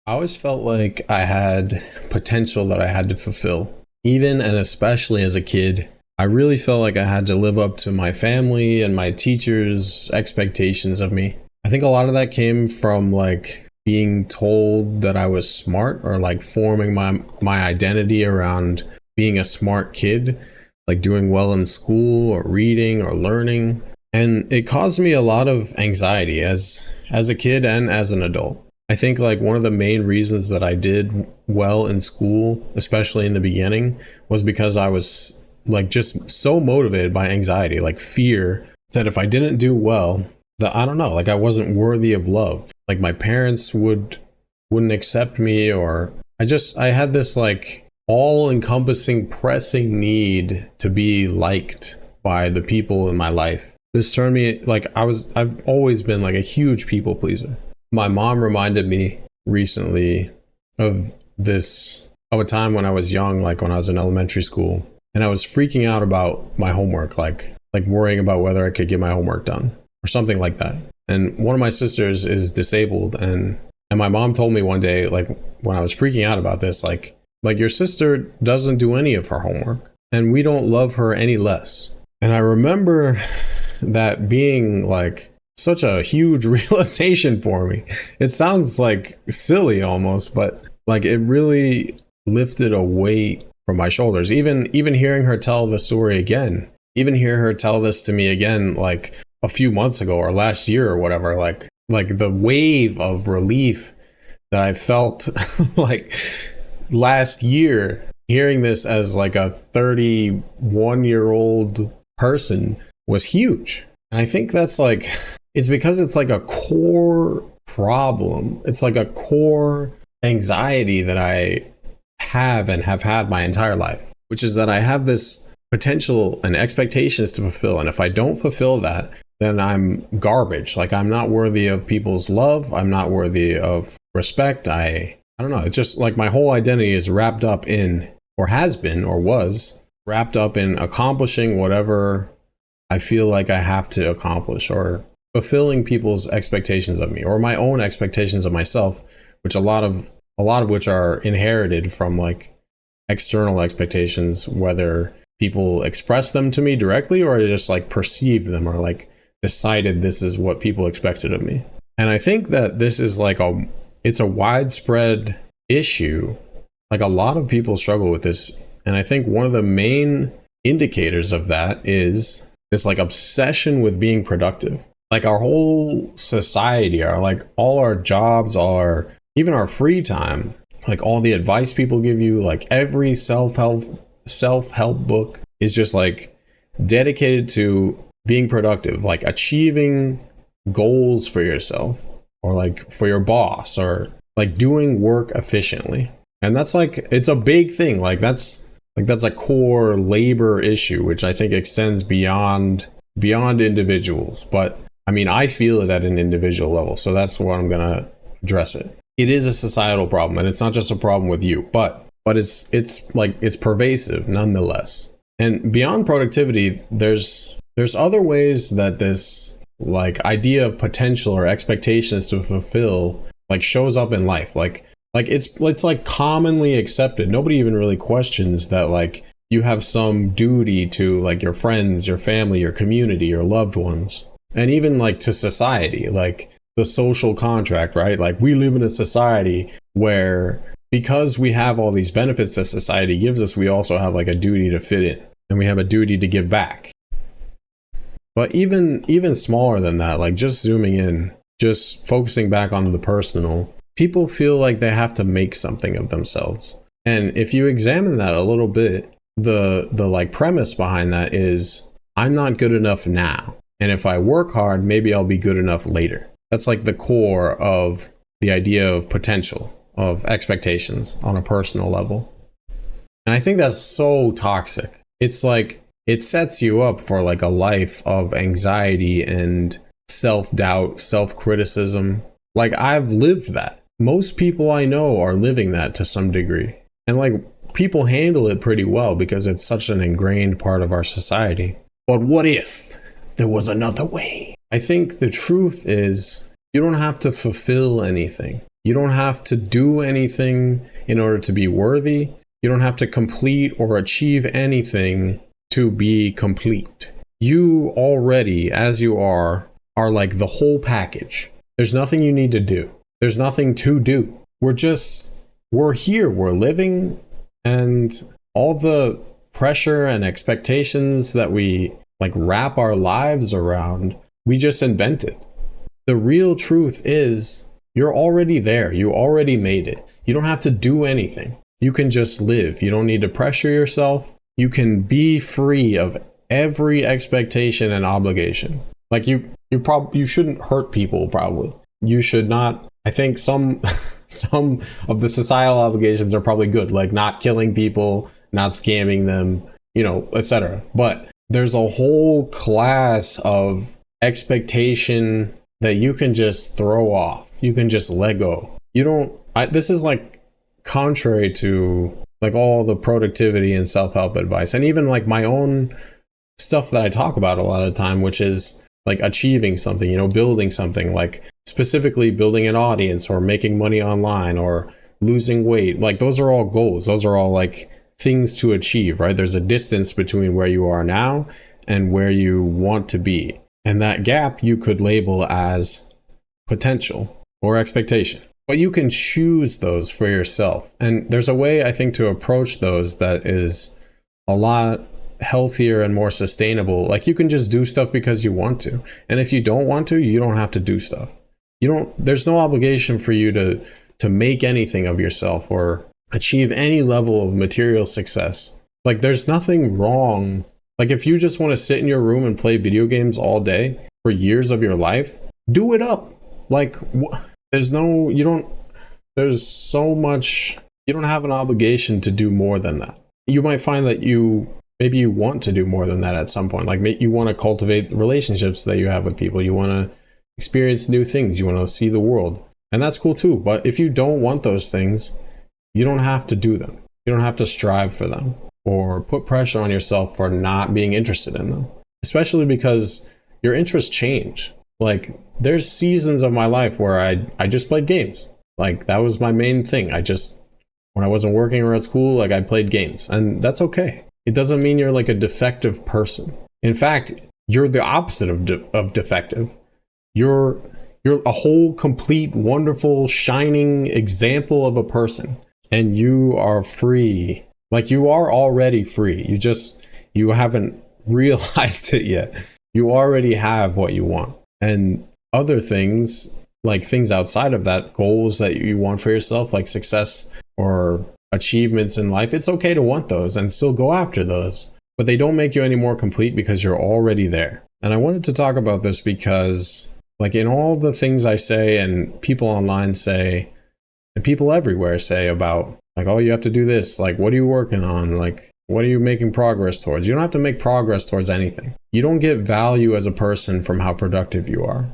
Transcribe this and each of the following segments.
I always felt like I had potential that I had to fulfill. Even and especially as a kid, I really felt like I had to live up to my family and my teachers' expectations of me. I think a lot of that came from like being told that I was smart or like forming my identity around being a smart kid, like doing well in school or reading or learning. And it caused me a lot of anxiety as a kid and as an adult. I think like one of the main reasons that I did well in school, especially in the beginning, was because I was like just so motivated by anxiety, like fear that if I didn't do well, that I don't know, like I wasn't worthy of love. Like my parents wouldn't accept me, or I had this like all encompassing pressing need to be liked by the people in my life. This turned me like I've always been like a huge people pleaser. My mom reminded me recently of of a time when I was young, like when I was in elementary school, and I was freaking out about my homework, like worrying about whether I could get my homework done or something like that. And one of my sisters is disabled, and my mom told me one day, like when I was freaking out about this, like your sister doesn't do any of her homework, and we don't love her any less. And I remember that being like such a huge realization for me. It sounds like silly almost, but like it really lifted a weight from my shoulders. Even hearing her tell the story again, even hear her tell this to me again, like a few months ago or last year or whatever, like the wave of relief that I felt like last year, hearing this as like a 31-year-old person was huge. And I think that's like, it's because it's like a core problem. It's like a core anxiety that I have and have had my entire life, which is that I have this potential and expectations to fulfill. And if I don't fulfill that, then I'm garbage. Like I'm not worthy of people's love. I'm not worthy of respect. I don't know. It's just like my whole identity is wrapped up in, or has been, or was wrapped up in accomplishing whatever I feel like I have to accomplish, or fulfilling people's expectations of me, or my own expectations of myself, which a lot of which are inherited from like external expectations, whether people express them to me directly or just like perceive them, or like decided this is what people expected of me. And I think that this is like it's a widespread issue. Like a lot of people struggle with this. And I think one of the main indicators of that is this like obsession with being productive. Like our whole society, our like all our jobs, even our free time, like all the advice people give you, like every self-help book is just like dedicated to being productive, like achieving goals for yourself, or like for your boss, or like doing work efficiently. And that's like, it's a big thing. That's a core labor issue, which I think extends beyond individuals. But I mean, I feel it at an individual level. So that's where I'm going to address it. It is a societal problem, and it's not just a problem with you, but it's pervasive nonetheless. And beyond productivity, there's other ways that this like idea of potential or expectations to fulfill like shows up in life. Like it's like commonly accepted. Nobody even really questions that like you have some duty to like your friends, your family, your community, your loved ones, and even like to society, like the social contract, right? Like we live in a society where, because we have all these benefits that society gives us, we also have like a duty to fit in, and we have a duty to give back. But even smaller than that, like just zooming in, just focusing back onto the personal, people feel like they have to make something of themselves. And if you examine that a little bit, the like premise behind that is, I'm not good enough now, and if I work hard, maybe I'll be good enough later. That's like the core of the idea of potential, of expectations on a personal level. And I think that's so toxic. It's like, it sets you up for like a life of anxiety and self-doubt, self-criticism. Like I've lived that. Most people I know are living that to some degree. And like people handle it pretty well because it's such an ingrained part of our society. But what if there was another way? I think the truth is, you don't have to fulfill anything. You don't have to do anything in order to be worthy. You don't have to complete or achieve anything to be complete. You already, as you are like the whole package. There's nothing you need to do. There's nothing to do. We're here, we're living, and all the pressure and expectations that we like wrap our lives around, we just invented. The real truth is you're already there. You already made it. You don't have to do anything. You can just live. You don't need to pressure yourself. You can be free of every expectation and obligation. Like you shouldn't hurt people, probably. You should not. I think some of the societal obligations are probably good, like not killing people, not scamming them, etc. But there's a whole class of expectation that you can just throw off. You can just let go. This is like contrary to like all the productivity and self-help advice, and even like my own stuff that I talk about a lot of the time, which is like achieving something, building something, like specifically building an audience or making money online or losing weight. Like those are all goals. Those are all like things to achieve, right? There's a distance between where you are now and where you want to be. And that gap you could label as potential or expectation. But you can choose those for yourself. And there's a way, I think, to approach those that is a lot healthier and more sustainable. Like you can just do stuff because you want to. And if you don't want to, you don't have to do stuff. There's no obligation for you to make anything of yourself or achieve any level of material success. Like there's nothing wrong. Like if you just want to sit in your room and play video games all day for years of your life, do it up. Like you don't have an obligation to do more than that. You might find that maybe you want to do more than that at some point. Like you want to cultivate the relationships that you have with people. You want to experience new things. You want to see the world. And that's cool too. But if you don't want those things, you don't have to do them. You don't have to strive for them or put pressure on yourself for not being interested in them, especially because your interests change. Like there's seasons of my life where I just played games. Like that was my main thing. When I wasn't working or at school, like I played games, and that's okay. It doesn't mean you're like a defective person. In fact, you're the opposite of defective. You're a whole, complete, wonderful, shining example of a person, and you are free. Like you are already free. You haven't realized it yet. You already have what you want. And other things, like things outside of that, goals that you want for yourself, like success or achievements in life, it's okay to want those and still go after those, but they don't make you any more complete because you're already there. And I wanted to talk about this because like in all the things I say and people online say and people everywhere say about like, oh, you have to do this, like what are you working on, like what are you making progress towards? You don't have to make progress towards anything. You don't get value as a person from how productive you are.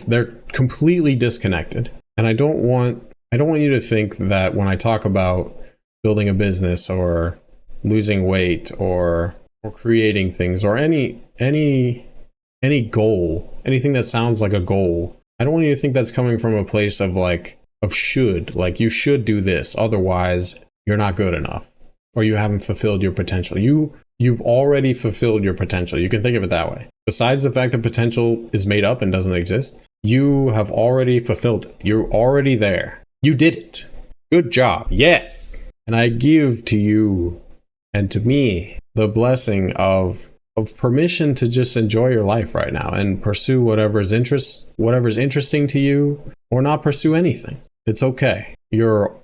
They're completely disconnected. And I don't want you to think that when I talk about building a business or losing weight or creating things or any goal, anything that sounds like a goal, I don't want you to think that's coming from a place of should, like you should do this, otherwise you're not good enough or you haven't fulfilled your potential. You've already fulfilled your potential. You can think of it that way. Besides the fact that potential is made up and doesn't exist, you have already fulfilled it. You're already there. You did it. Good job. Yes. And I give to you and to me the blessing of permission to just enjoy your life right now and pursue whatever's interesting to you, or not pursue anything. It's okay. You're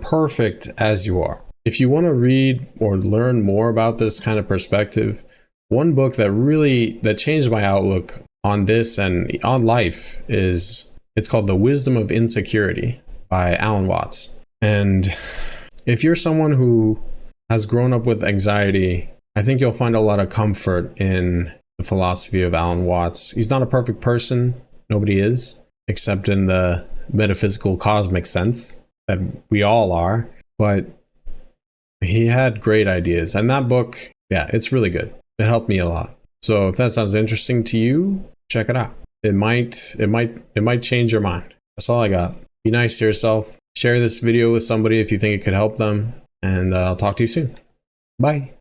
perfect as you are. If you want to read or learn more about this kind of perspective, one book that changed my outlook on this and on life it's called The Wisdom of Insecurity by Alan Watts. And if you're someone who has grown up with anxiety, I think you'll find a lot of comfort in the philosophy of Alan Watts. He's not a perfect person. Nobody is, except in the metaphysical cosmic sense that we all are. But he had great ideas. And that book, yeah, it's really good. It helped me a lot. So if that sounds interesting to you, check it out. It might change your mind. That's all I got. Be nice to yourself. Share this video with somebody if you think it could help them. And I'll talk to you soon. Bye.